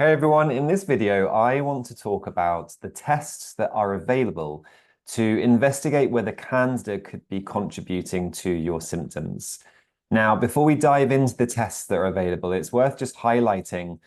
Hey everyone, in this video, I want to talk about the tests that are available to investigate whether Candida could be contributing to your symptoms. Now, before we dive into the tests that are available, it's worth just highlighting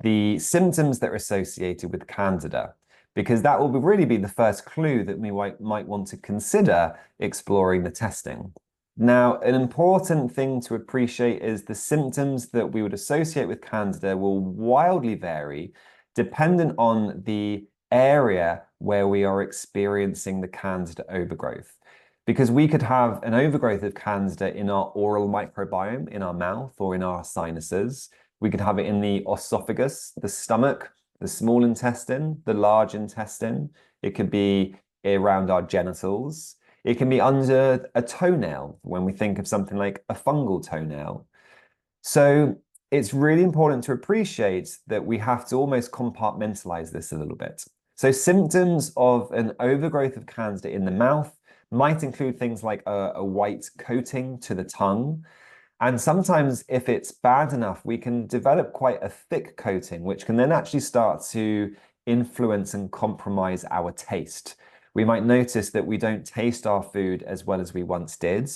the symptoms that are associated with Candida, because that will really be the first clue that we might want to consider exploring the testing. Now, an important thing to appreciate is the symptoms that we would associate with Candida will wildly vary dependent on the area where we are experiencing the Candida overgrowth. Because we could have an overgrowth of Candida in our oral microbiome, in our mouth or in our sinuses. We could have it in the esophagus, the stomach, the small intestine, the large intestine. It could be around our genitals. It can be under a toenail when we think of something like a fungal toenail. So it's really important to appreciate that we have to almost compartmentalize this a little bit. So symptoms of an overgrowth of Candida in the mouth might include things like a white coating to the tongue. And sometimes if it's bad enough, we can develop quite a thick coating, which can then actually start to influence and compromise our taste. We might notice that we don't taste our food as well as we once did,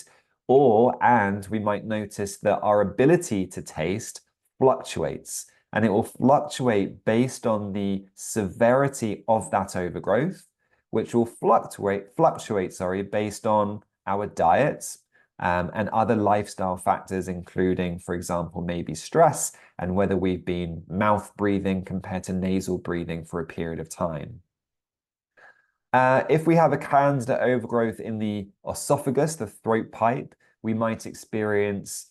and we might notice that our ability to taste fluctuates, and it will fluctuate based on the severity of that overgrowth, which will fluctuate, based on our diet, and other lifestyle factors, including, for example, maybe stress and whether we've been mouth breathing compared to nasal breathing for a period of time. If we have a Candida overgrowth in the esophagus, the throat pipe, we might experience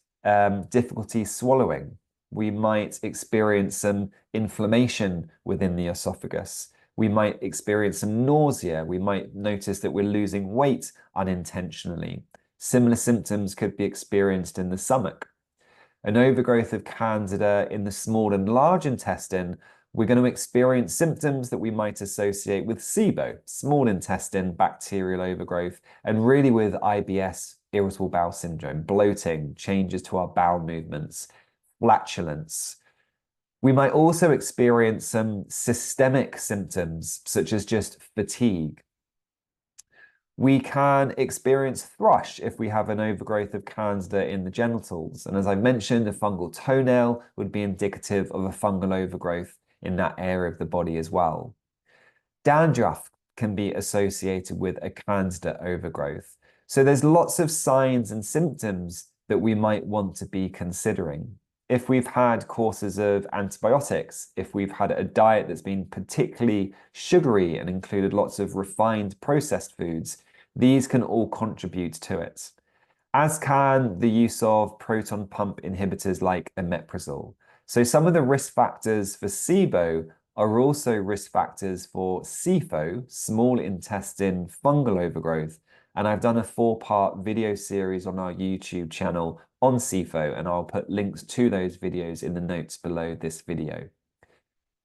difficulty swallowing. We might experience some inflammation within the esophagus. We might experience some nausea. We might notice that we're losing weight unintentionally. Similar symptoms could be experienced in the stomach. An overgrowth of Candida in the small and large intestine, we're going to experience symptoms that we might associate with SIBO, small intestine bacterial overgrowth, and really with IBS, irritable bowel syndrome, bloating, changes to our bowel movements, flatulence. We might also experience some systemic symptoms, such as just fatigue. We can experience thrush if we have an overgrowth of Candida in the genitals. And as I mentioned, a fungal toenail would be indicative of a fungal overgrowth in that area of the body as well. Dandruff can be associated with a Candida overgrowth. So there's lots of signs and symptoms that we might want to be considering. If we've had courses of antibiotics, if we've had a diet that's been particularly sugary and included lots of refined processed foods, these can all contribute to it, as can the use of proton pump inhibitors like omeprazole. So some of the risk factors for SIBO are also risk factors for SIFO, small intestine fungal overgrowth. And I've done a 4-part video series on our YouTube channel on SIFO, and I'll put links to those videos in the notes below this video.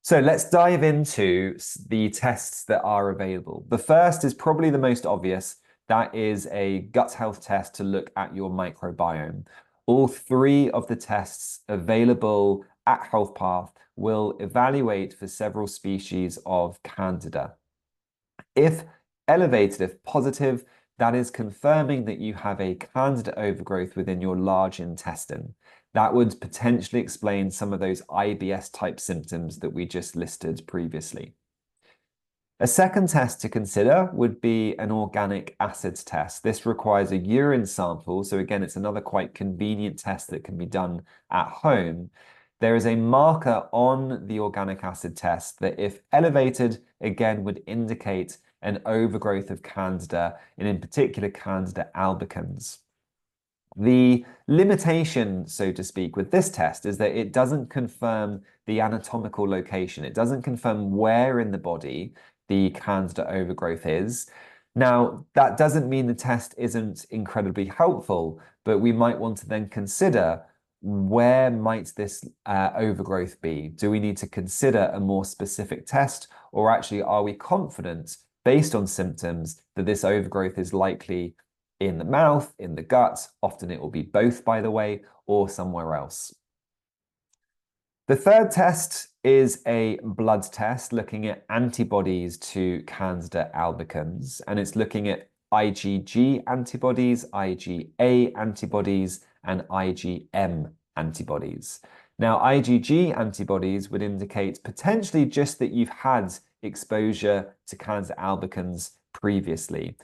So let's dive into the tests that are available. The first is probably the most obvious. That is a gut health test to look at your microbiome. All 3 of the tests available at Healthpath will evaluate for several species of Candida. If elevated, if positive, that is confirming that you have a Candida overgrowth within your large intestine. That would potentially explain some of those IBS type symptoms that we just listed previously. A second test to consider would be an organic acids test. This requires a urine sample. So again, it's another quite convenient test that can be done at home. There is a marker on the organic acid test that, if elevated, again would indicate an overgrowth of Candida, and in particular Candida albicans. The limitation, so to speak, with this test is that it doesn't confirm the anatomical location. It doesn't confirm where in the body the Candida overgrowth is. Now, that doesn't mean the test isn't incredibly helpful, but we might want to then consider, where might this overgrowth be? Do we need to consider a more specific test, or actually are we confident, based on symptoms, that this overgrowth is likely in the mouth, in the gut? Often it will be both, by the way, or somewhere else. The third test is a blood test looking at antibodies to Candida albicans, and it's looking at IgG antibodies, IgA antibodies, and IgM antibodies. Now, IgG antibodies would indicate potentially just that you've had exposure to Candida albicans previously.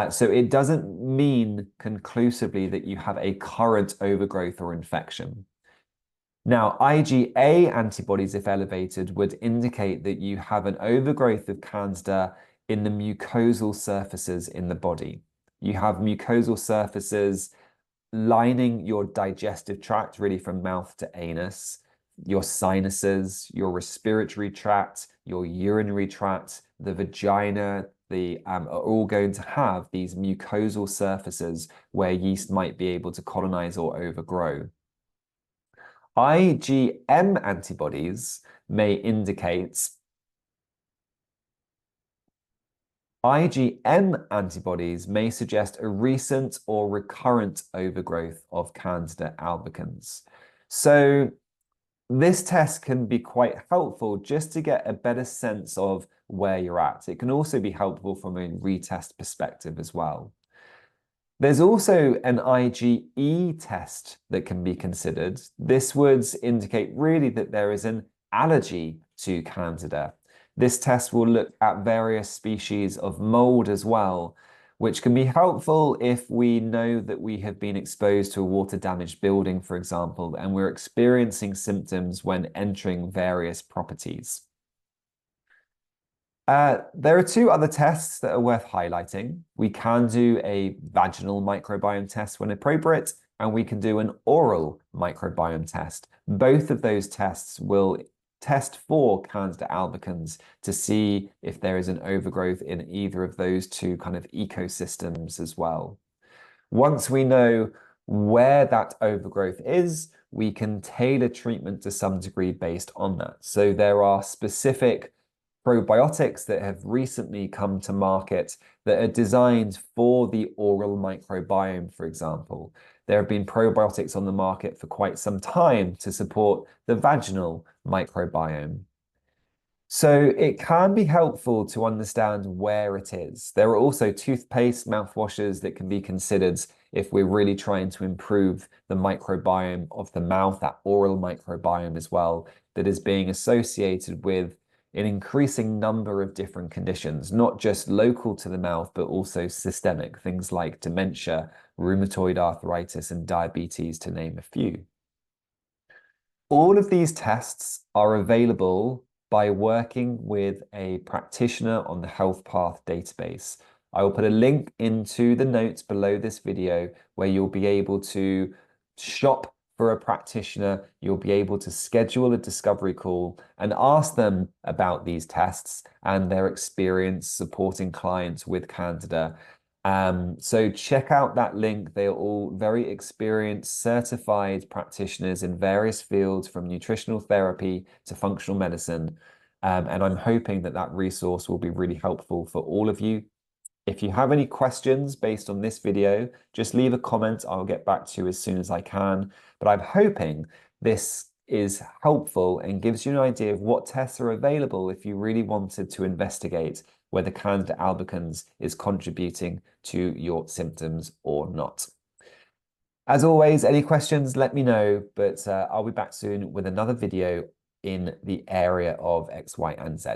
So it doesn't mean conclusively that you have a current overgrowth or infection. Now, IgA antibodies, if elevated, would indicate that you have an overgrowth of Candida in the mucosal surfaces in the body. You have mucosal surfaces lining your digestive tract, really from mouth to anus, your sinuses, your respiratory tract, your urinary tract, the vagina, are all going to have these mucosal surfaces where yeast might be able to colonize or overgrow. IgM antibodies may indicate IgM antibodies may suggest a recent or recurrent overgrowth of Candida albicans. So this test can be quite helpful just to get a better sense of where you're at. It can also be helpful from a retest perspective as well. There's also an IgE test that can be considered. This would indicate really that there is an allergy to Candida. This test will look at various species of mold as well, which can be helpful if we know that we have been exposed to a water-damaged building, for example, and we're experiencing symptoms when entering various properties. There are two other tests that are worth highlighting. We can do a vaginal microbiome test when appropriate, and we can do an oral microbiome test. Both of those tests will test for Candida albicans to see if there is an overgrowth in either of those two kind of ecosystems as well. Once we know where that overgrowth is, we can tailor treatment to some degree based on that. So there are specific probiotics that have recently come to market that are designed for the oral microbiome, for example. There have been probiotics on the market for quite some time to support the vaginal microbiome. So it can be helpful to understand where it is. There are also toothpaste, mouthwashes that can be considered if we're really trying to improve the microbiome of the mouth, that oral microbiome as well, that is being associated with an increasing number of different conditions, not just local to the mouth, but also systemic, things like dementia, rheumatoid arthritis, and diabetes, to name a few. All of these tests are available by working with a practitioner on the Healthpath database. I will put a link into the notes below this video where you'll be able to shop for a practitioner. You'll be able to schedule a discovery call and ask them about these tests and their experience supporting clients with Candida. So check out that link. They are all very experienced, certified practitioners in various fields, from nutritional therapy to functional medicine. And I'm hoping that that resource will be really helpful for all of you. If you have any questions based on this video, just leave a comment. I'll get back to you as soon as I can. But I'm hoping this is helpful and gives you an idea of what tests are available if you really wanted to investigate whether Candida albicans is contributing to your symptoms or not. As always, any questions, let me know, but I'll be back soon with another video in the area of X, Y, and Z.